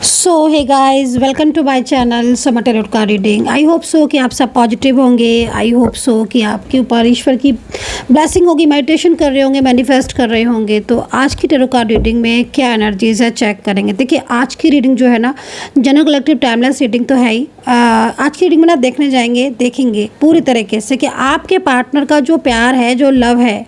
So hey guys, welcome to my channel Sama tarot card reading. I hope so कि आप सब positive होंगे। आई hope so कि आपके ऊपर ईश्वर की ब्लेसिंग होगी, मेडिटेशन कर रहे होंगे, मैनिफेस्ट कर रहे होंगे। तो आज की टैरोट कार्ड रीडिंग में क्या एनर्जीज है चेक करेंगे। देखिए, आज की रीडिंग जो है ना, जनरल कलेक्टिव टाइमलेस रीडिंग तो है ही। आज की रीडिंग में ना देखेंगे पूरी तरीके से कि आपके पार्टनर का जो प्यार है, जो लव है,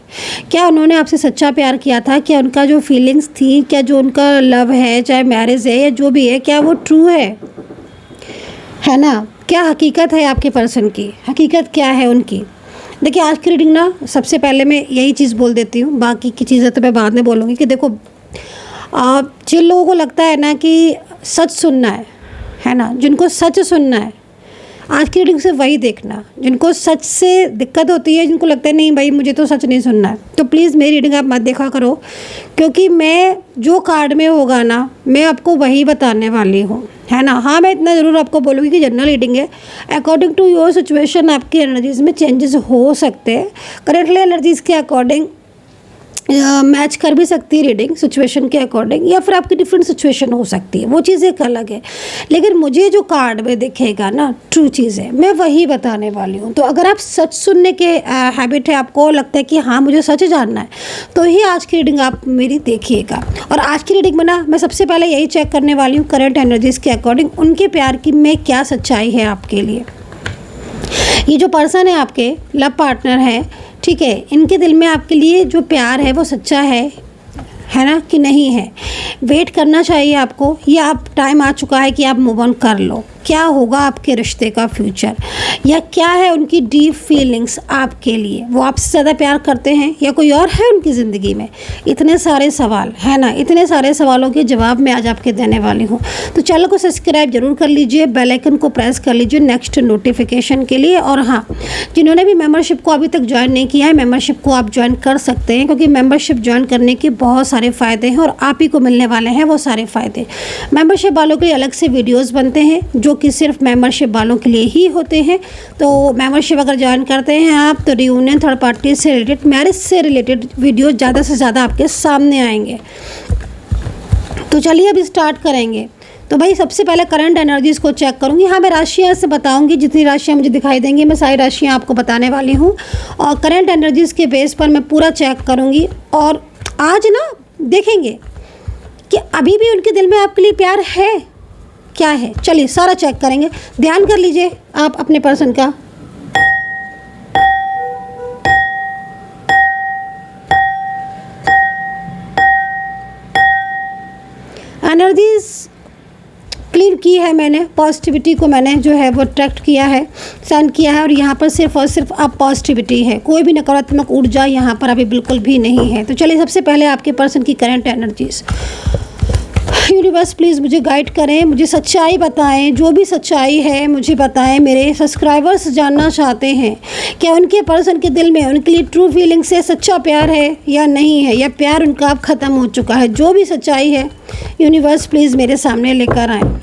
क्या उन्होंने आपसे सच्चा प्यार किया था, क्या उनका जो फीलिंग्स थी, क्या जो उनका लव है, चाहे मैरिज है या जो भी है, क्या वो ट्रू है ना। क्या हकीकत है आपके पर्सन की, हकीकत क्या है उनकी। देखिए, आज की रीडिंग ना, सबसे पहले मैं यही चीज़ बोल देती हूँ, बाकी की चीज़ें तो मैं बाद में बोलूँगी कि देखो, जिन लोगों को लगता है ना कि सच सुनना है ना, जिनको सच सुनना है, आज की रीडिंग से वही देखना। जिनको सच से दिक्कत होती है, जिनको लगता है नहीं भाई मुझे तो सच नहीं सुनना है, तो प्लीज़ मेरी रीडिंग आप मत देखा करो, क्योंकि मैं जो कार्ड में होगा ना, मैं आपको वही बताने वाली हूँ, है ना। हाँ, मैं इतना ज़रूर आपको बोलूँगी कि जनरल रीडिंग है, अकॉर्डिंग टू योर सिचुएशन आपकी एनर्जीज़ में चेंजेस हो सकते हैं। करेंटली एनर्जीज़ के अकॉर्डिंग मैच कर भी सकती है रीडिंग सिचुएशन के अकॉर्डिंग, या फिर आपकी डिफरेंट सिचुएशन हो सकती है, वो चीज़ एक अलग है। लेकिन मुझे जो कार्ड में दिखेगा ना, ट्रू चीज़ है, मैं वही बताने वाली हूँ। तो अगर आप सच सुनने के हैबिट है, आपको लगता है कि हाँ मुझे सच जानना है, तो ही आज की रीडिंग आप मेरी देखिएगा। और आज की रीडिंग में ना, मैं सबसे पहले यही चेक करने वाली हूँ करंट एनर्जीज़ के अकॉर्डिंग उनके प्यार की में क्या सच्चाई है आपके लिए। ये जो पर्सन है, आपके लव पार्टनर है, ठीक है, इनके दिल में आपके लिए जो प्यार है वो सच्चा है ना कि नहीं है। वेट करना चाहिए आपको, या आप टाइम आ चुका है कि आप मूव ऑन कर लो। क्या होगा आपके रिश्ते का फ्यूचर, या क्या है उनकी डीप फीलिंग्स आपके लिए, वो आपसे ज़्यादा प्यार करते हैं या कोई और है उनकी ज़िंदगी में। इतने सारे सवाल है ना, इतने सारे सवालों के जवाब मैं आज आपके देने वाली हूँ। तो चैनल को सब्सक्राइब जरूर कर लीजिए, बेल आइकन को प्रेस कर लीजिए नेक्स्ट नोटिफिकेशन के लिए। और हाँ, जिन्होंने भी मेम्बरशिप को अभी तक ज्वाइन नहीं किया है, मेम्बरशिप को आप ज्वाइन कर सकते हैं, क्योंकि मेम्बरशिप ज्वाइन करने के बहुत सारे फ़ायदे हैं और आप ही को मिलने वाले हैं वो सारे फ़ायदे। मेम्बरशिप वालों के लिए अलग से वीडियोज़ बनते हैं जो कि सिर्फ मेंबरशिप वालों के लिए ही होते हैं। तो मेंबरशिप अगर ज्वाइन करते हैं आप, तो रियूनियन, थर्ड पार्टी से रिलेटेड, मैरिज से रिलेटेड वीडियो ज़्यादा से ज़्यादा आपके सामने आएंगे। तो चलिए अब स्टार्ट करेंगे। तो भाई, सबसे पहले करंट एनर्जीज़ को चेक करूंगी। हाँ, मैं राशियाँ से बताऊंगी, जितनी राशियाँ मुझे दिखाई देंगी मैं सारी राशियाँ आपको बताने वाली हूँ, और करंट एनर्जीज़ के बेस पर मैं पूरा चेक करूँगी। और आज ना देखेंगे कि अभी भी उनके दिल में आपके लिए प्यार है, क्या है। चलिए सारा चेक करेंगे। ध्यान कर लीजिए आप अपने पर्सन का। एनर्जीज क्लीन की है मैंने, पॉजिटिविटी को मैंने जो है वो अट्रैक्ट किया है, सेंड किया है। और यहाँ पर सिर्फ और सिर्फ आप पॉजिटिविटी है, कोई भी नकारात्मक ऊर्जा यहाँ पर अभी बिल्कुल भी नहीं है। तो चलिए सबसे पहले आपके पर्सन की करंट एनर्जीज। यूनिवर्स प्लीज़ मुझे गाइड करें, मुझे सच्चाई बताएं, जो भी सच्चाई है मुझे बताएं। मेरे सब्सक्राइबर्स जानना चाहते हैं क्या उनके पर्सन के दिल में उनके लिए ट्रू फीलिंग से सच्चा प्यार है या नहीं है, या प्यार उनका अब ख़त्म हो चुका है। जो भी सच्चाई है यूनिवर्स प्लीज़ मेरे सामने लेकर आएँ।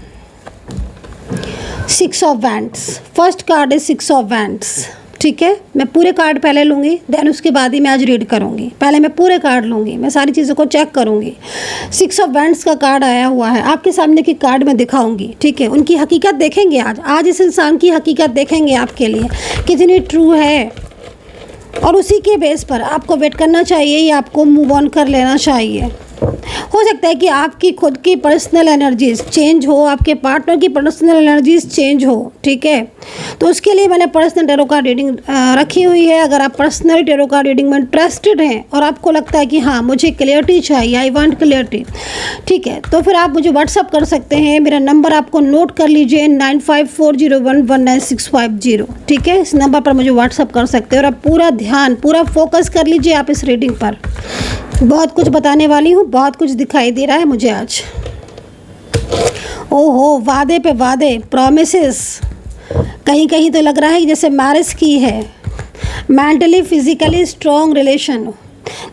6 ऑफ वैंड्स, फर्स्ट कार्ड है 6 ऑफ वैंड्स, ठीक है। मैं पूरे कार्ड पहले लूँगी, देन उसके बाद ही मैं आज रीड करूँगी। पहले मैं पूरे कार्ड लूँगी, मैं सारी चीज़ों को चेक करूँगी। 6 ऑफ वैंड्स का कार्ड आया हुआ है आपके सामने की कार्ड में दिखाऊँगी, ठीक है। उनकी हकीकत देखेंगे आज इस इंसान की हकीकत देखेंगे आपके लिए कितनी ट्रू है, और उसी के बेस पर आपको वेट करना चाहिए या आपको मूव ऑन कर लेना चाहिए। हो सकता है कि आपकी खुद की पर्सनल एनर्जीज चेंज हो, आपके पार्टनर की पर्सनल एनर्जीज चेंज हो, ठीक है। तो उसके लिए मैंने पर्सनल टैरो कार्ड रीडिंग रखी हुई है। अगर आप पर्सनल टैरो कार्ड रीडिंग में इंटरेस्टेड हैं और आपको लगता है कि हाँ मुझे क्लियरिटी चाहिए, आई वांट क्लियरिटी, ठीक है, तो फिर आप मुझे व्हाट्सअप कर सकते हैं। मेरा नंबर आपको नोट कर लीजिए, 9540119650, ठीक है। इस नंबर पर मुझे व्हाट्सअप कर सकते हैं। और आप पूरा ध्यान, पूरा फोकस कर लीजिए आप इस रीडिंग पर। बहुत कुछ बताने वाली हूँ, बहुत कुछ दिखाई दे रहा है मुझे आज। ओहो, वादे पे वादे, प्रॉमिसेस, कहीं कहीं तो लग रहा है जैसे मैरिज की है। मेंटली फिजिकली स्ट्रॉन्ग रिलेशन,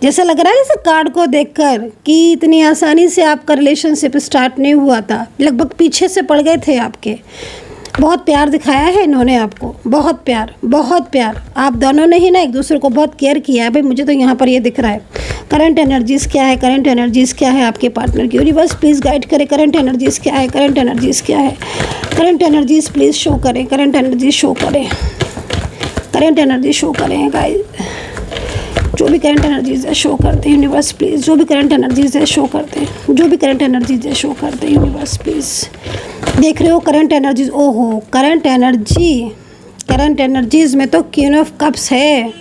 जैसा लग रहा है जैसे कार्ड को देखकर कि इतनी आसानी से आपका रिलेशनशिप स्टार्ट नहीं हुआ था, लगभग पीछे से पड़ गए थे आपके। बहुत प्यार दिखाया है इन्होंने आपको, बहुत प्यार, बहुत प्यार। आप दोनों ने ही ना एक दूसरे को बहुत केयर किया है भाई, मुझे तो यहाँ पर ये दिख रहा है। करंट एनर्जीज़ क्या है, करंट एनर्जीज़ क्या है आपके पार्टनर की। यूनिवर्स प्लीज़ गाइड करें, करंट एनर्जीज़ क्या है, करंट एनर्जीज़ क्या है, करंट एनर्जीज़ प्लीज़ शो करें, करंट एनर्जी शो करें, करंट एनर्जी शो करें गाइस। जो भी करंट एनर्जीज है शो करते हैं यूनिवर्स प्लीज़, जो भी करंट एनर्जीज है शो करते हैं, जो भी करंट एनर्जीज है शो करते हैं यूनिवर्स प्लीज़। देख रहे हो करंट एनर्जीज, ओहो करंट एनर्जी, करंट एनर्जीज में तो क्वीन ऑफ कप्स है,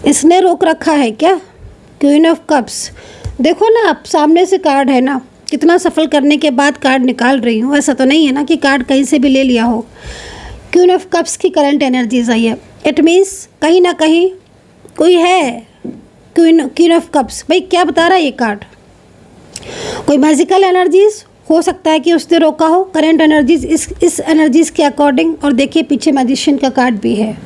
इसने रोक रखा है क्या, क्वीन ऑफ कप्स। देखो ना आप सामने से कार्ड है ना, कितना सफल करने के बाद कार्ड निकाल रही हूँ, ऐसा तो नहीं है ना कि कार्ड कहीं से भी ले लिया हो। क्वीन ऑफ कप्स की करंट एनर्जीज आई है, इट मीन्स कहीं ना कहीं कोई है। क्वीन ऑफ कप्स भाई क्या बता रहा है ये कार्ड, कोई मैजिकल एनर्जीज हो सकता है कि उसने रोका हो करंट एनर्जीज इस एनर्जीज के अकॉर्डिंग। और देखिए पीछे मैजिशियन का कार्ड भी है,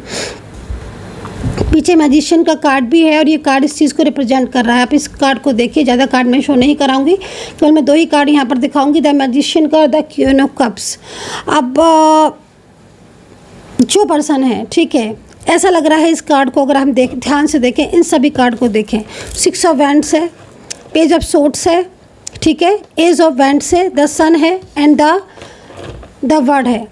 पीछे मैजिशियन का कार्ड भी है और ये कार्ड इस चीज़ को रिप्रेजेंट कर रहा है। आप इस कार्ड को देखिए, ज़्यादा कार्ड मैं शो नहीं कराऊंगी, केवल मैं 2 ही कार्ड यहाँ पर दिखाऊंगी, द मैजिशियन का और द क्वीन ऑफ कप्स। अब जो पर्सन है, ठीक है, ऐसा लग रहा है इस कार्ड को अगर हम ध्यान से देखें, इन सभी कार्ड को देखें, 6 ऑफ वैंड्स है, पेज ऑफ सोर्ड्स है, ठीक है, एज ऑफ वैंड्स है, द सन है एंड द वर्ड है।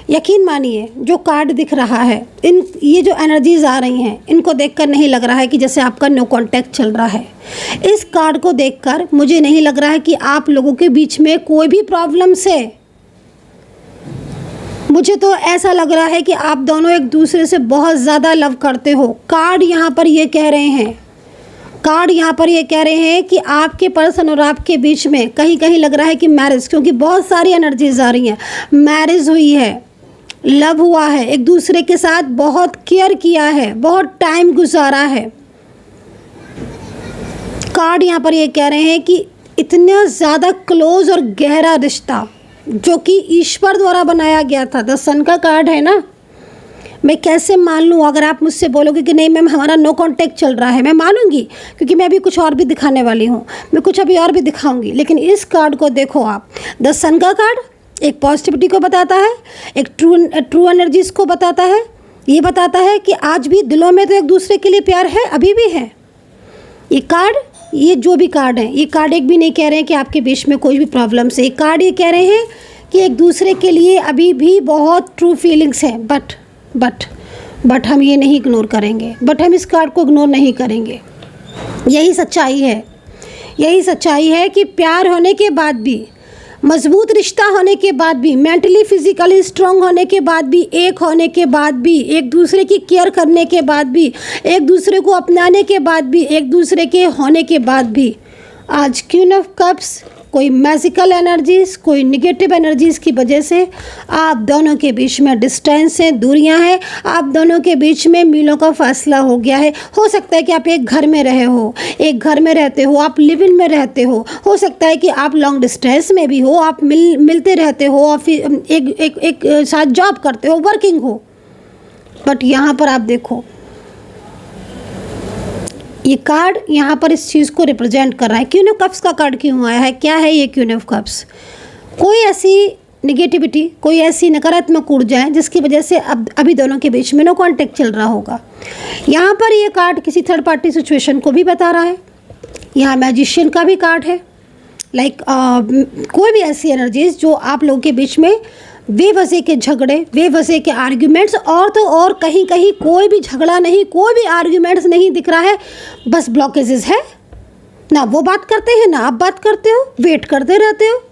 यकीन मानिए जो कार्ड दिख रहा है, ये जो एनर्जीज आ रही हैं, इनको देखकर नहीं लग रहा है कि जैसे आपका नो कांटेक्ट चल रहा है। इस कार्ड को देखकर मुझे नहीं लग रहा है कि आप लोगों के बीच में कोई भी प्रॉब्लम्स है। मुझे तो ऐसा लग रहा है कि आप दोनों एक दूसरे से बहुत ज़्यादा लव करते हो। कार्ड यहाँ पर ये कह रहे हैं, कार्ड यहाँ पर ये कह रहे हैं कि आपके पर्सन और आपके बीच में कहीं कहीं लग रहा है कि मैरिज, क्योंकि बहुत सारी एनर्जीज आ रही हैं, मैरिज हुई है, लव हुआ है, एक दूसरे के साथ बहुत केयर किया है, बहुत टाइम गुजारा है। कार्ड यहाँ पर ये कह रहे हैं कि इतना ज़्यादा क्लोज और गहरा रिश्ता जो कि ईश्वर द्वारा बनाया गया था। द सन का कार्ड है ना, मैं कैसे मान लूँ अगर आप मुझसे बोलोगे कि नहीं मैम हमारा नो कांटेक्ट चल रहा है, मैं मानूंगी क्योंकि मैं अभी कुछ और भी दिखाने वाली हूँ, मैं कुछ अभी और भी दिखाऊंगी। लेकिन इस कार्ड को देखो आप, द सन का कार्ड एक पॉजिटिविटी को बताता है, एक ट्रू एनर्जीज को बताता है, ये बताता है कि आज भी दिलों में तो एक दूसरे के लिए प्यार है, अभी भी है। ये कार्ड, ये जो भी कार्ड हैं, ये कार्ड एक भी नहीं कह रहे हैं कि आपके बीच में कोई भी प्रॉब्लम्स है। ये कार्ड ये कह रहे हैं कि एक दूसरे के लिए अभी भी बहुत ट्रू फीलिंग्स हैं, बट हम ये नहीं इग्नोर करेंगे, बट हम इस कार्ड को इग्नोर नहीं करेंगे। यही सच्चाई है, यही सच्चाई है कि प्यार होने के बाद भी, मजबूत रिश्ता होने के बाद भी, मेंटली फिजिकली स्ट्रांग होने के बाद भी, एक होने के बाद भी, एक दूसरे की केयर करने के बाद भी, एक दूसरे को अपनाने के बाद भी, एक दूसरे के होने के बाद भी, आज क्वीन ऑफ कप्स कोई मैजिकल एनर्जीज, कोई निगेटिव एनर्जीज की वजह से आप दोनों के बीच में डिस्टेंस है, दूरियां हैं, आप दोनों के बीच में मीलों का फासला हो गया है। हो सकता है कि आप एक घर में रहे हो, एक घर में रहते हो, आप लिव इन में रहते हो सकता है कि आप लॉन्ग डिस्टेंस में भी हो, आप मिलते रहते हो, ऑफिस एक साथ जॉब करते हो, वर्किंग हो। बट यहाँ पर आप देखो, ये कार्ड यहाँ पर इस चीज़ को रिप्रेजेंट कर रहा है। क्वीन ऑफ कप्स का कार्ड क्यों आया है, क्या है ये क्वीन ऑफ कप्स? कोई ऐसी निगेटिविटी, कोई ऐसी नकारात्मक ऊर्जाएं जिसकी वजह से अब अभी दोनों के बीच में नो कांटेक्ट चल रहा होगा। यहाँ पर ये कार्ड किसी थर्ड पार्टी सिचुएशन को भी बता रहा है। यहाँ मैजिशियन का भी कार्ड है, लाइक कोई भी ऐसी एनर्जीज जो आप लोगों के बीच में बेवजह के झगड़े, बेवजह के आर्ग्यूमेंट्स, और तो और कहीं कहीं कोई भी झगड़ा नहीं, कोई भी आर्ग्यूमेंट्स नहीं दिख रहा है, बस ब्लॉकेजेस है ना। वो बात करते हैं ना आप बात करते हो, वेट करते रहते हो।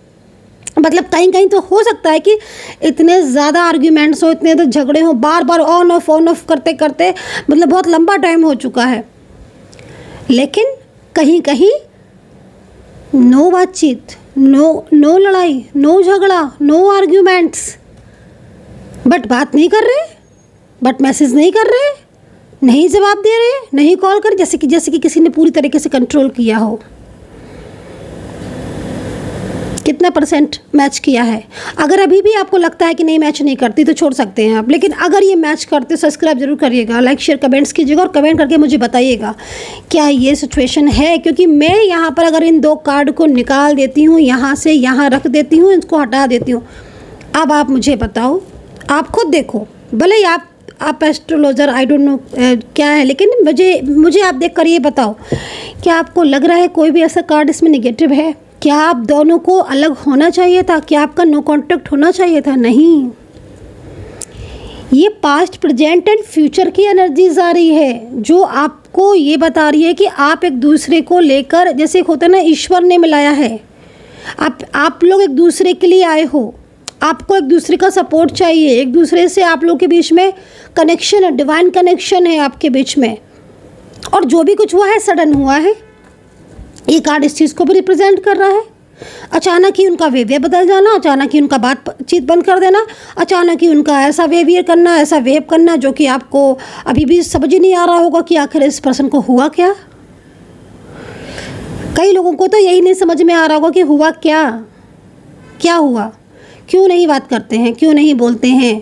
मतलब कहीं कहीं तो हो सकता है कि इतने ज़्यादा आर्ग्यूमेंट्स हो, इतने तो झगड़े हो, बार बार ऑन ऑफ करते करते मतलब बहुत लंबा टाइम हो चुका है, लेकिन कहीं कहीं नो बातचीत, नो लड़ाई, नो झगड़ा, नो आर्ग्यूमेंट्स, बट बात नहीं कर रहे, बट मैसेज नहीं कर रहे, नहीं जवाब दे रहे, नहीं कॉल कर, जैसे कि किसी ने पूरी तरीके से कंट्रोल किया हो। कितना परसेंट मैच किया है? अगर अभी भी आपको लगता है कि नहीं मैच नहीं करती तो छोड़ सकते हैं आप, लेकिन अगर ये मैच करते सब्सक्राइब जरूर करिएगा, लाइक शेयर कमेंट्स कीजिएगा और कमेंट करके मुझे बताइएगा क्या ये सिचुएशन है। क्योंकि मैं यहाँ पर अगर इन 2 कार्ड को निकाल देती हूँ, यहाँ से यहाँ रख देती हूँ, इसको हटा देती हूँ, अब आप मुझे बताओ, आप खुद देखो, भले ही आप एस्ट्रोलॉजर, आई डोंट नो क्या है, लेकिन मुझे आप देख कर ये बताओ, क्या आपको लग रहा है कोई भी ऐसा कार्ड इसमें निगेटिव है? क्या आप दोनों को अलग होना चाहिए था? क्या आपका नो कॉन्टैक्ट होना चाहिए था? नहीं, ये पास्ट, प्रेजेंट एंड फ्यूचर की एनर्जीज आ रही है जो आपको ये बता रही है कि आप एक दूसरे को लेकर, जैसे एक होता है ना, ईश्वर ने मिलाया है, आप लोग एक दूसरे के लिए आए हो, आपको एक दूसरे का सपोर्ट चाहिए, एक दूसरे से आप लोग के बीच में कनेक्शन है, डिवाइन कनेक्शन है आपके बीच में, और जो भी कुछ हुआ है सडन हुआ है। ये कार्ड इस चीज़ को भी रिप्रेजेंट कर रहा है। अचानक ही उनका वेवियर बदल जाना, अचानक ही उनका बातचीत बंद कर देना, अचानक ही उनका ऐसा वेवियर करना, ऐसा वेव करना जो कि आपको अभी भी समझ ही नहीं आ रहा होगा कि आखिर इस पर्सन को हुआ क्या। कई लोगों को तो यही नहीं समझ में आ रहा होगा कि हुआ क्या, क्या हुआ, क्यों नहीं बात करते हैं, क्यों नहीं बोलते हैं।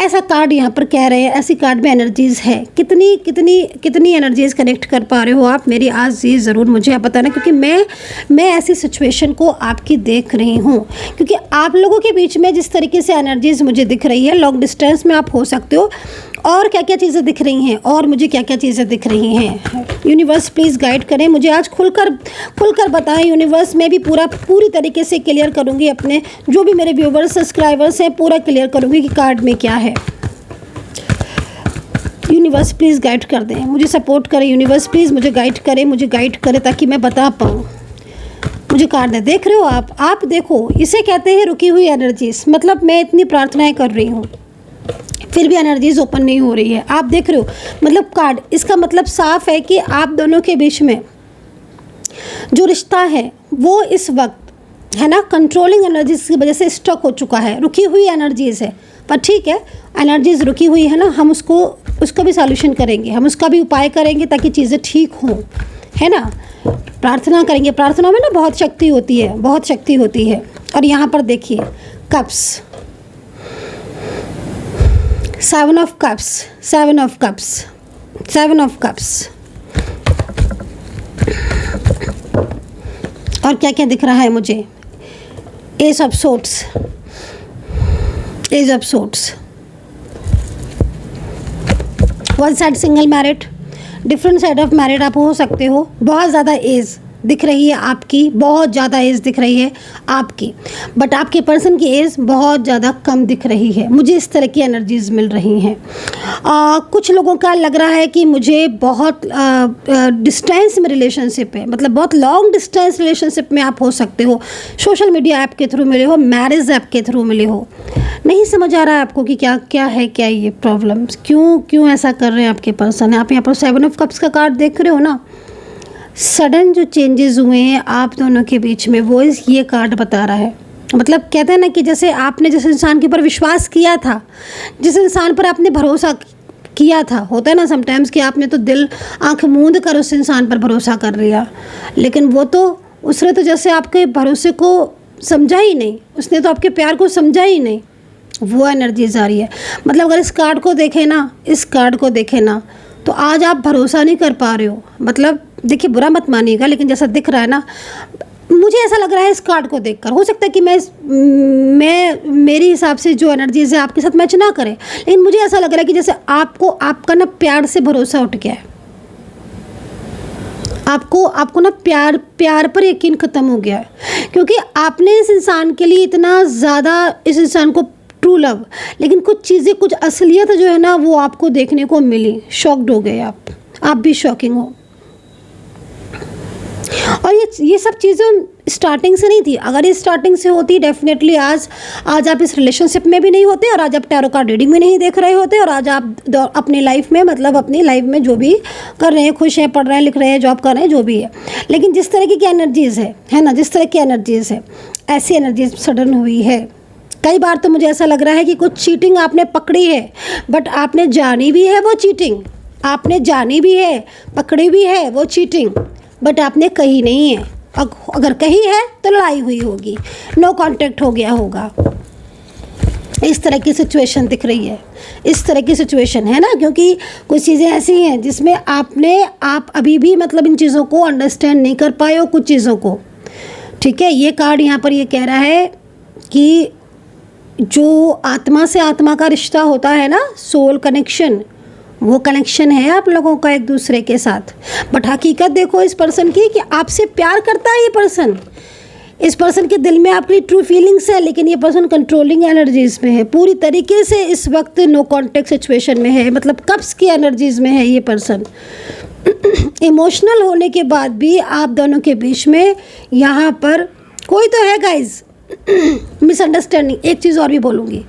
ऐसा कार्ड यहाँ पर कह रहे हैं, ऐसी कार्ड में एनर्जीज़ है। कितनी कितनी कितनी एनर्जीज़ कनेक्ट कर पा रहे हो आप मेरी आज ये ज़रूर मुझे आप बताना, क्योंकि मैं ऐसी सिचुएशन को आपकी देख रही हूँ। क्योंकि आप लोगों के बीच में जिस तरीके से एनर्जीज़ मुझे दिख रही है, लॉन्ग डिस्टेंस में आप हो सकते हो, और क्या क्या चीज़ें दिख रही हैं, और मुझे क्या क्या चीज़ें दिख रही हैं। यूनिवर्स प्लीज़ गाइड करें मुझे, आज खुलकर बताएं। यूनिवर्स में भी पूरी तरीके से क्लियर करूँगी, अपने जो भी मेरे व्यूवर्स सब्सक्राइबर्स हैं पूरा क्लियर करूँगी कि कार्ड में क्या है। यूनिवर्स प्लीज़ गाइड कर दें, मुझे सपोर्ट करें। यूनिवर्स प्लीज़ मुझे गाइड करें ताकि मैं बता पाऊँ। मुझे कार्ड देख रहे हो आप देखो, इसे कहते हैं रुकी हुई एनर्जीज। मतलब मैं इतनी प्रार्थनाएं कर रही हूँ फिर भी एनर्जीज ओपन नहीं हो रही है, आप देख रहे हो। मतलब कार्ड, इसका मतलब साफ है कि आप दोनों के बीच में जो रिश्ता है वो इस वक्त है ना, कंट्रोलिंग एनर्जीज की वजह से स्टक हो चुका है, रुकी हुई एनर्जीज है। पर ठीक है, एनर्जीज रुकी हुई है ना, हम उसका भी सॉल्यूशन करेंगे, हम उसका भी उपाय करेंगे ताकि चीज़ें ठीक हों, है ना। प्रार्थना करेंगे, प्रार्थना में ना बहुत शक्ति होती है, बहुत शक्ति होती है। और यहाँ पर देखिए cups, 7 of cups, 7 of cups, 7 of cups. और क्या क्या दिख रहा है मुझे, ace of swords, ace of swords. One side single married, different side of married आप हो सकते हो। बहुत ज़्यादा एज दिख रही है आपकी, बहुत ज़्यादा एज दिख रही है आपकी, बट आपके पर्सन की एज बहुत ज़्यादा कम दिख रही है। मुझे इस तरह की एनर्जीज मिल रही हैं। कुछ लोगों का लग रहा है कि मुझे बहुत डिस्टेंस में रिलेशनशिप है, मतलब बहुत लॉन्ग डिस्टेंस रिलेशनशिप में आप हो सकते हो। सोशल मीडिया ऐप के थ्रू मिले हो, मैरिज ऐप के थ्रू मिले हो। नहीं समझ आ रहा है आपको कि क्या क्या है, क्या ये प्रॉब्लम, क्यों ऐसा कर रहे हैं आपके पर्सन। आप यहाँ पर 7 ऑफ कप्स का कार्ड देख रहे हो ना। सडन जो चेंजेस हुए हैं आप दोनों के बीच में, वो ये कार्ड बता रहा है। मतलब कहते हैं ना कि जैसे आपने जिस इंसान के ऊपर विश्वास किया था, जिस इंसान पर आपने भरोसा किया था, होता है ना समटाइम्स कि आपने तो दिल आंख मूंद कर उस इंसान पर भरोसा कर लिया, लेकिन उसने तो जैसे आपके भरोसे को समझा ही नहीं, उसने तो आपके प्यार को समझा ही नहीं। वो एनर्जीज आ रही है। मतलब अगर इस कार्ड को देखें ना, तो आज आप भरोसा नहीं कर पा रहे हो। मतलब देखिए, बुरा मत मानिएगा, लेकिन जैसा दिख रहा है ना, मुझे ऐसा लग रहा है इस कार्ड को देखकर, हो सकता है कि मेरे हिसाब से जो एनर्जीज है आपके साथ मैच ना करे, लेकिन मुझे ऐसा लग रहा है कि जैसे आपका ना प्यार से भरोसा उठ गया है, आपको ना प्यार पर यकीन ख़त्म हो गया है, क्योंकि आपने इस इंसान के लिए इतना ज़्यादा, इस इंसान को ट्रू लव, लेकिन कुछ चीज़ें, कुछ असलियत जो है ना वो आपको देखने को मिली। शॉक्ड हो गए आप भी शॉकिंग हो। और ये सब चीज़ें स्टार्टिंग से नहीं थी। अगर ये स्टार्टिंग से होती, डेफिनेटली आज आप इस रिलेशनशिप में भी नहीं होते, और आज आप टैरो कार्ड रीडिंग में नहीं देख रहे होते, और आज आप अपनी लाइफ में, मतलब अपनी लाइफ में जो भी कर रहे हैं, खुश हैं, पढ़ रहे हैं, लिख रहे हैं, जॉब कर रहे हैं, जो भी है। लेकिन जिस तरह की एनर्जीज़ है ना, जिस तरह की एनर्जीज़ है, ऐसी एनर्जीज सडन हुई है। कई बार तो मुझे ऐसा लग रहा है कि कुछ चीटिंग आपने पकड़ी है, बट आपने जानी भी है वो चीटिंग, आपने जानी भी है, पकड़ी भी है वो चीटिंग, बट आपने कही नहीं है। अगर कही है तो लड़ाई हुई होगी, नो कांटेक्ट हो गया होगा। इस तरह की सिचुएशन दिख रही है, इस तरह की सिचुएशन है ना, क्योंकि कुछ चीज़ें ऐसी हैं जिसमें आप अभी भी मतलब इन चीज़ों को अंडरस्टैंड नहीं कर पाए हो, कुछ चीज़ों को। ठीक है, ये कार्ड यहाँ पर ये कह रहा है कि जो आत्मा से आत्मा का रिश्ता होता है ना, सोल कनेक्शन, वो कनेक्शन है आप लोगों का एक दूसरे के साथ। बट हकीकत देखो इस पर्सन की कि आपसे प्यार करता है ये पर्सन। इस पर्सन के दिल में आपकी ट्रू फीलिंग्स है, लेकिन ये पर्सन कंट्रोलिंग एनर्जीज में है, पूरी तरीके से इस वक्त नो कॉन्टेक्ट सिचुएशन में है, मतलब कब्ज़ की एनर्जीज में है ये पर्सन। इमोशनल होने के बाद भी आप दोनों के बीच में यहाँ पर कोई तो है गाइज मिसअंडरस्टैंडिंग। एक चीज़ और भी बोलूँगी,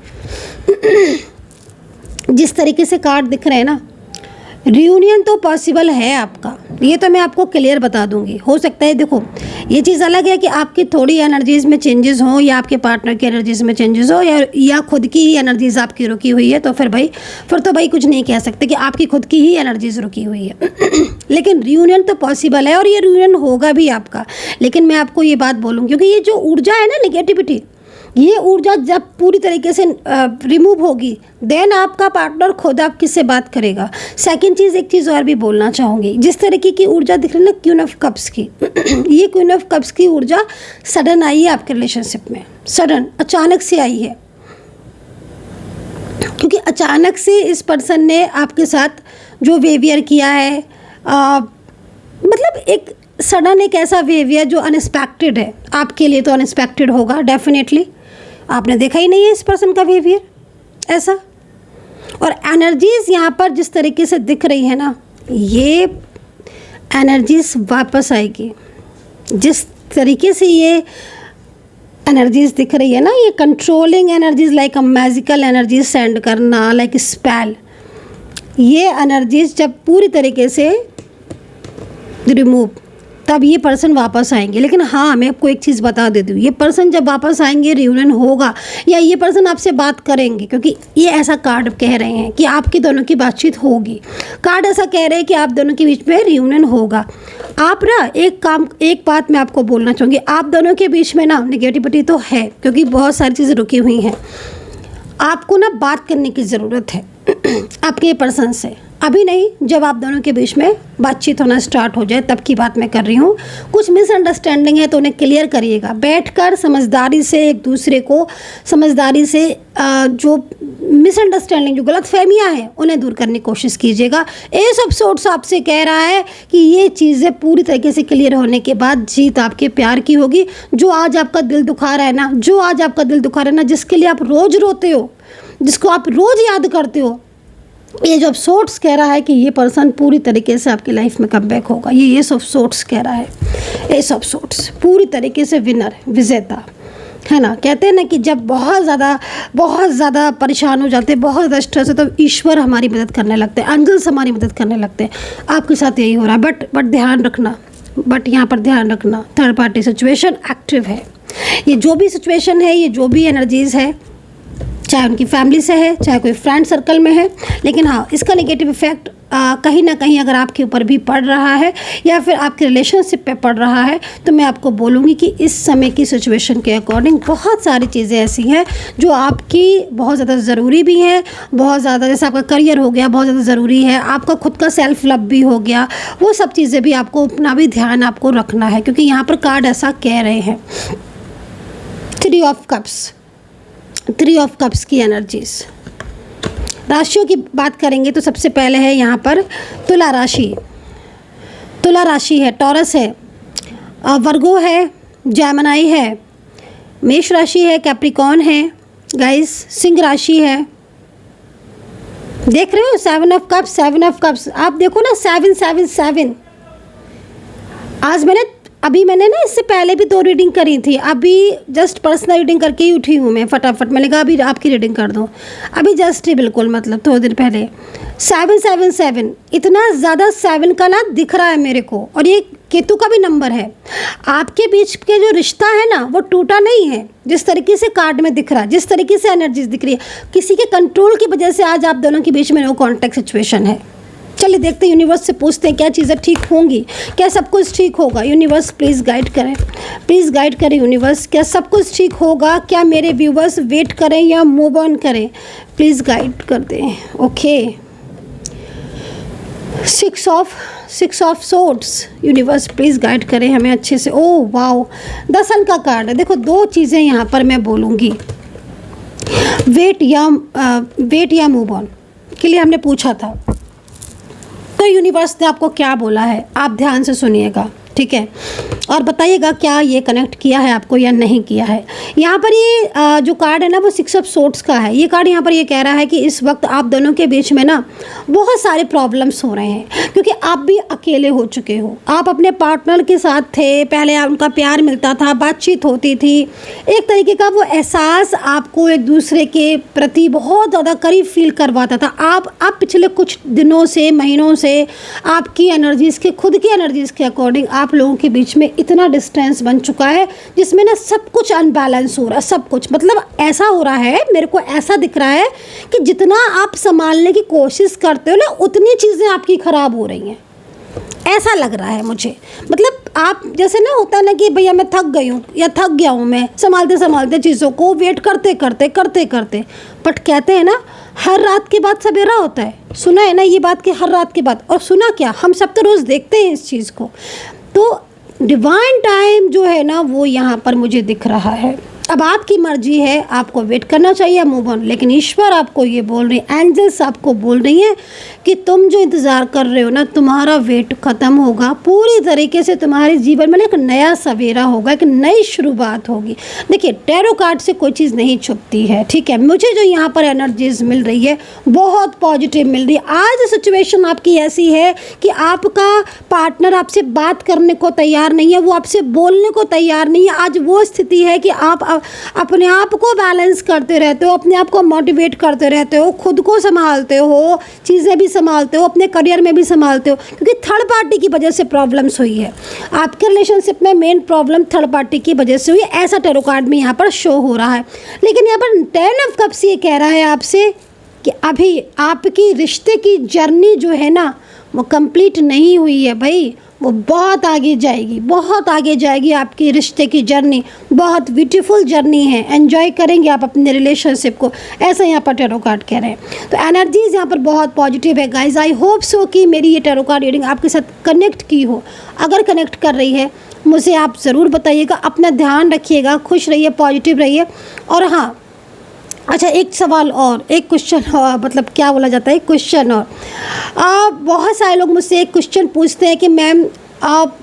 जिस तरीके से कार्ड दिख रहे हैं ना, रियूनियन तो पॉसिबल है आपका, ये तो मैं आपको क्लियर बता दूंगी। हो सकता है, देखो ये चीज़ अलग है कि आपकी थोड़ी एनर्जीज़ में चेंजेस हो, या आपके पार्टनर की एनर्जीज़ में चेंजेस हो, या खुद की ही एनर्जीज़ आपकी रुकी हुई है, तो फिर भाई कुछ नहीं कह सकते कि आपकी खुद की ही एनर्जीज़ रुकी हुई है। लेकिन रियूनियन तो पॉसिबल है और ये रियूनियन होगा भी आपका। लेकिन मैं आपको ये बात बोलूँ, क्योंकि ये जो ऊर्जा है ना नेगेटिविटी, ये ऊर्जा जब पूरी तरीके से रिमूव होगी, देन आपका पार्टनर खुद आपकी से बात करेगा। सेकंड चीज़, एक चीज़ और भी बोलना चाहूँगी, जिस तरीके की ऊर्जा दिख रही है ना क्वीन ऑफ कप्स की, ये क्वीन ऑफ कप्स की ऊर्जा सडन आई है आपके रिलेशनशिप में, सडन अचानक से आई है। क्योंकि अचानक से इस पर्सन ने आपके साथ जो बिहेवियर किया है, मतलब एक सडन एक ऐसा बिहेवियर जो अनएक्सपेक्टेड है, आपके लिए तो अनएक्सपेक्टेड होगा डेफिनेटली। आपने देखा ही नहीं है इस पर्सन का बिहेवियर ऐसा। और एनर्जीज़ यहाँ पर जिस तरीके से दिख रही है ना, ये एनर्जीज़ वापस आएगी। जिस तरीके से ये एनर्जीज़ दिख रही है ना, ये controlling energies, like a magical energies send करना, लाइक स्पेल, ये एनर्जीज़ जब पूरी तरीके से रिमूव, तब ये पर्सन वापस आएंगे। लेकिन हाँ, मैं आपको एक चीज़ बता देती हूँ, ये पर्सन जब वापस आएंगे रियूनियन होगा, या ये पर्सन आपसे बात करेंगे, क्योंकि ये ऐसा कार्ड कह रहे हैं कि आपकी दोनों की बातचीत होगी। कार्ड ऐसा कह रहे हैं कि आप दोनों के बीच में रियूनियन होगा। आप ना एक बात मैं आपको बोलना चाहूँगी, आप दोनों के बीच में ना नेगेटिविटी तो है, क्योंकि बहुत सारी चीज़ें रुकी हुई हैं। आपको ना बात करने की ज़रूरत है आपके पर्सन से, अभी नहीं, जब आप दोनों के बीच में बातचीत होना स्टार्ट हो जाए तब की बात मैं कर रही हूँ। कुछ मिसअंडरस्टैंडिंग है तो उन्हें क्लियर करिएगा, बैठकर समझदारी से एक दूसरे को, समझदारी से जो मिसअंडरस्टैंडिंग, जो गलतफहमियाँ हैं, उन्हें दूर करने की कोशिश कीजिएगा। एस ऑफ सोर्ट्स आपसे कह रहा है कि ये चीज़ें पूरी तरीके से क्लियर होने के बाद जीत आपके प्यार की होगी। जो आज आपका दिल दुखा रहा है ना, जो आज आपका दिल दुखा रहा है ना, जिसके लिए आप रोज़ रोते हो, जिसको आप रोज़ याद करते हो, ये जो सोर्ट्स कह रहा है कि ये पर्सन पूरी तरीके से आपकी लाइफ में कमबैक होगा। ये सब सोर्ट्स कह रहा है, ये सब सोर्ट्स पूरी तरीके से विनर, विजेता है ना। कहते हैं ना कि जब बहुत ज़्यादा परेशान हो जाते हैं, बहुत ज़्यादा स्ट्रेस है, तो ईश्वर हमारी मदद करने लगते हैं, एंजल्स हमारी मदद करने लगते हैं। आपके साथ यही हो रहा है। बट ध्यान रखना, यहाँ पर ध्यान रखना, थर्ड पार्टी सिचुएशन एक्टिव है। ये जो भी सिचुएशन है, ये जो भी एनर्जीज़ है, चाहे उनकी फैमिली से है, चाहे कोई फ्रेंड सर्कल में है, लेकिन हाँ, इसका नेगेटिव इफेक्ट कहीं ना कहीं अगर आपके ऊपर भी पड़ रहा है, या फिर आपके रिलेशनशिप पे पड़ रहा है, तो मैं आपको बोलूँगी कि इस समय की सिचुएशन के अकॉर्डिंग बहुत सारी चीज़ें ऐसी हैं जो आपकी बहुत ज़्यादा ज़रूरी भी हैं, बहुत ज़्यादा, जैसे आपका करियर हो गया, बहुत ज़्यादा ज़रूरी है, आपका खुद का सेल्फ लव भी हो गया, वो सब चीज़ें भी आपको अपना भी ध्यान आपको रखना है, क्योंकि यहाँ पर कार्ड ऐसा कह रहे हैं। थ्री ऑफ कप्स की एनर्जीज। राशियों की बात करेंगे तो सबसे पहले है यहाँ पर तुला राशि है, टॉरस है, वर्गो है, जैमिनी है, मेष राशि है, कैप्रिकॉर्न है, गाइस सिंह राशि है। देख रहे हो सेवन ऑफ कप्स, आप देखो ना 777। आज मैंने ना इससे पहले भी 2 रीडिंग करी थी, अभी जस्ट पर्सनल रीडिंग करके ही उठी हूँ मैं फटाफट। मैंने कहा अभी आपकी रीडिंग कर दूँ, अभी जस्ट ही बिल्कुल, मतलब थोड़े दिन पहले। 777, इतना ज़्यादा 7 का ना दिख रहा है मेरे को, और ये केतु का भी नंबर है। आपके बीच के जो रिश्ता है ना, वो टूटा नहीं है, जिस तरीके से कार्ड में दिख रहा है, जिस तरीके से एनर्जीज दिख रही है, किसी के कंट्रोल की वजह से आज आप दोनों के बीच में नो कॉन्टैक्ट सिचुएशन है। चलिए देखते हैं, यूनिवर्स से पूछते हैं क्या चीज़ें ठीक होंगी, क्या सब कुछ ठीक होगा। यूनिवर्स प्लीज़ गाइड करें यूनिवर्स, क्या सब कुछ ठीक होगा, क्या मेरे व्यूवर्स वेट करें या मूव ऑन करें, प्लीज़ गाइड कर दें। Okay, 6 of swords, universe please guide करें हमें अच्छे से। ओह वाओ, 10 का कार्ड है। देखो 2 चीज़ें यहाँ पर मैं बोलूँगी, वेट या मूव ऑन के लिए हमने पूछा था। तो यूनिवर्स ने आपको क्या बोला है, आप ध्यान से सुनिएगा, ठीक है, और बताइएगा क्या ये कनेक्ट किया है आपको या नहीं किया है। यहाँ पर ये जो कार्ड है ना वो 6 ऑफ सोर्ड्स का है। ये कार्ड यहाँ पर ये कह रहा है कि इस वक्त आप दोनों के बीच में ना बहुत सारे प्रॉब्लम्स हो रहे हैं, क्योंकि आप भी अकेले हो चुके हो। आप अपने पार्टनर के साथ थे, पहले उनका प्यार मिलता था, बातचीत होती थी, एक तरीके का वो एहसास आपको एक दूसरे के प्रति बहुत ज़्यादा करीब फील करवाता था। आप पिछले कुछ दिनों से, महीनों से आपकी एनर्जीज़ के, खुद की एनर्जीज़ के अकॉर्डिंग आप लोगों के बीच में इतना डिस्टेंस बन चुका है जिसमें ना सब कुछ अनबैलेंस हो रहा है। सब कुछ मतलब ऐसा हो रहा है, मेरे को ऐसा दिख रहा है कि जितना आप संभालने की कोशिश करते हो ना उतनी चीज़ें आपकी ख़राब हो रही हैं, ऐसा लग रहा है मुझे। मतलब आप जैसे ना होता है ना कि भैया मैं थक गई हूँ या थक गया हूँ मैं संभालते संभालते चीज़ों को, वेट करते करते। बट कहते हैं ना हर रात के बाद सवेरा होता है। सुना है ना ये बात कि हर रात के बाद, और सुना क्या, हम सब तो रोज़ देखते हैं इस चीज़ को। तो डिवाइन टाइम जो है ना वो यहाँ पर मुझे दिख रहा है। अब आपकी मर्जी है, आपको वेट करना चाहिए, मूव ऑन, लेकिन ईश्वर आपको ये बोल रही है, एंजल्स आपको बोल रही हैं कि तुम जो इंतज़ार कर रहे हो ना, तुम्हारा वेट ख़त्म होगा पूरी तरीके से। तुम्हारे जीवन में एक नया सवेरा होगा, एक नई शुरुआत होगी। देखिए टैरो कार्ड से कोई चीज़ नहीं छुपती है, ठीक है। मुझे जो यहाँ पर एनर्जीज मिल रही है बहुत पॉजिटिव मिल रही है। आज सिचुएशन आपकी ऐसी है कि आपका पार्टनर आपसे बात करने को तैयार नहीं है, वो आपसे बोलने को तैयार नहीं है। आज वो स्थिति है कि आप अपने आप को बैलेंस करते रहते हो, अपने आप को मोटिवेट करते रहते हो, खुद को संभालते हो, चीज़ें भी संभालते हो, अपने करियर में भी संभालते हो, क्योंकि थर्ड पार्टी की वजह से प्रॉब्लम्स हुई है। आपके रिलेशनशिप में मेन प्रॉब्लम थर्ड पार्टी की वजह से हुई, ऐसा टैरो कार्ड में यहाँ पर शो हो रहा है। लेकिन यहाँ पर 10 ऑफ कप्स ये कह रहा है आपसे कि अभी आपकी रिश्ते की जर्नी जो है ना वो कंप्लीट नहीं हुई है भाई, वो बहुत आगे जाएगी, बहुत आगे जाएगी। आपकी रिश्ते की जर्नी बहुत ब्यूटीफुल जर्नी है, एंजॉय करेंगे आप अपने रिलेशनशिप को, ऐसा यहाँ पर टैरो कार्ड कह रहे हैं। तो एनर्जीज यहाँ पर बहुत पॉजिटिव है गाइज। आई होप सो कि मेरी ये टैरो कार्ड रीडिंग आपके साथ कनेक्ट की हो। अगर कनेक्ट कर रही है मुझे आप ज़रूर बताइएगा। अपना ध्यान रखिएगा, खुश रहिए, पॉजिटिव रहिए। और हाँ, अच्छा एक सवाल और, एक क्वेश्चन और, मतलब क्या बोला जाता है, क्वेश्चन और। बहुत सारे लोग मुझसे एक क्वेश्चन पूछते हैं कि मैम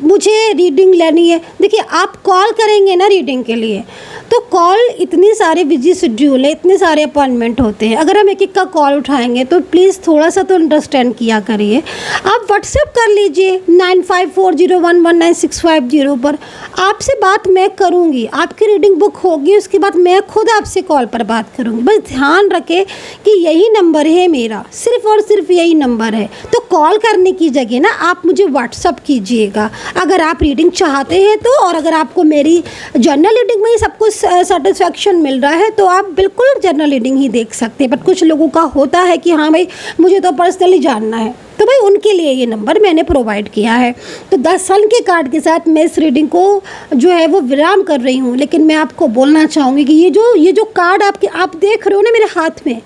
मुझे रीडिंग लेनी है। देखिए आप कॉल करेंगे ना रीडिंग के लिए, तो कॉल इतनी सारे बिजी शेड्यूल है, इतने सारे अपॉइंटमेंट होते हैं। अगर हम एक एक का कॉल उठाएंगे तो प्लीज़ थोड़ा सा तो अंडरस्टैंड किया करिए। आप व्हाट्सएप कर लीजिए 9540119650 पर, आपसे बात मैं करूँगी, आपकी रीडिंग बुक होगी, उसके बाद मैं खुद आपसे कॉल पर बात करूँगी। बस ध्यान रखें कि यही नंबर है मेरा, सिर्फ और सिर्फ यही नंबर है। तो कॉल करने की जगह ना आप मुझे व्हाट्सअप कीजिएगा अगर आप रीडिंग चाहते हैं तो। और अगर आपको मेरी जनरल रीडिंग में ही सब कुछ सेटिस्फैक्शन मिल रहा है तो आप बिल्कुल जनरल रीडिंग ही देख सकते हैं। बट कुछ लोगों का होता है कि हाँ भाई मुझे तो पर्सनली जानना है, तो भाई उनके लिए ये नंबर मैंने प्रोवाइड किया है। तो 10 साल के कार्ड के साथ मैं इस रीडिंग को जो है वो विराम कर रही हूँ। लेकिन मैं आपको बोलना चाहूँगी कि ये जो कार्ड आप देख रहे हो ना मेरे हाथ में,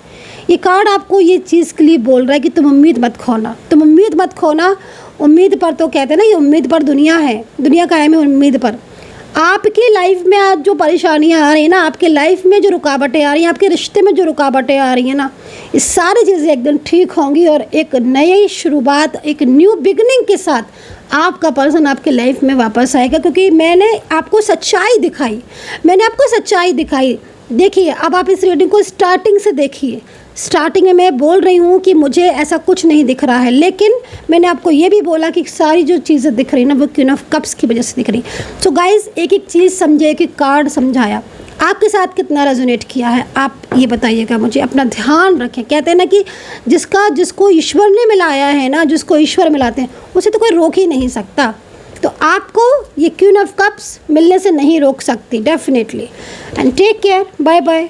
ये कार्ड आपको ये चीज़ के लिए बोल रहा है कि तुम उम्मीद मत खोना, तुम उम्मीद मत खोना। उम्मीद पर तो कहते हैं ना, ये उम्मीद पर दुनिया है, दुनिया कायम है उम्मीद पर। आपकी लाइफ में आज जो परेशानियां आ रही हैं ना, आपके लाइफ में जो रुकावटें आ रही हैं, आपके रिश्ते में जो रुकावटें आ रही हैं ना, ये सारी चीज़ें एकदम ठीक होंगी और एक नई शुरुआत, एक न्यू बिगनिंग के साथ आपका पर्सन आपके लाइफ में वापस आएगा। क्योंकि मैंने आपको सच्चाई दिखाई, देखिए अब आप इस रीडिंग को स्टार्टिंग से देखिए। स्टार्टिंग में मैं बोल रही हूँ कि मुझे ऐसा कुछ नहीं दिख रहा है, लेकिन मैंने आपको ये भी बोला कि सारी जो चीज़ें दिख रही ना वो क्वीन ऑफ कप्स की वजह से दिख रही। सो गाइज एक एक चीज़ समझे, कि कार्ड समझाया आपके साथ कितना रेजोनेट किया है, आप ये बताइएगा मुझे। अपना ध्यान रखें। कहते हैं ना कि जिसको ईश्वर ने मिलाया है ना, जिसको ईश्वर मिलाते हैं उसे तो कोई रोक ही नहीं सकता। तो आपको ये क्वीन ऑफ कप्स मिलने से नहीं रोक सकती definitely. And take care, bye bye.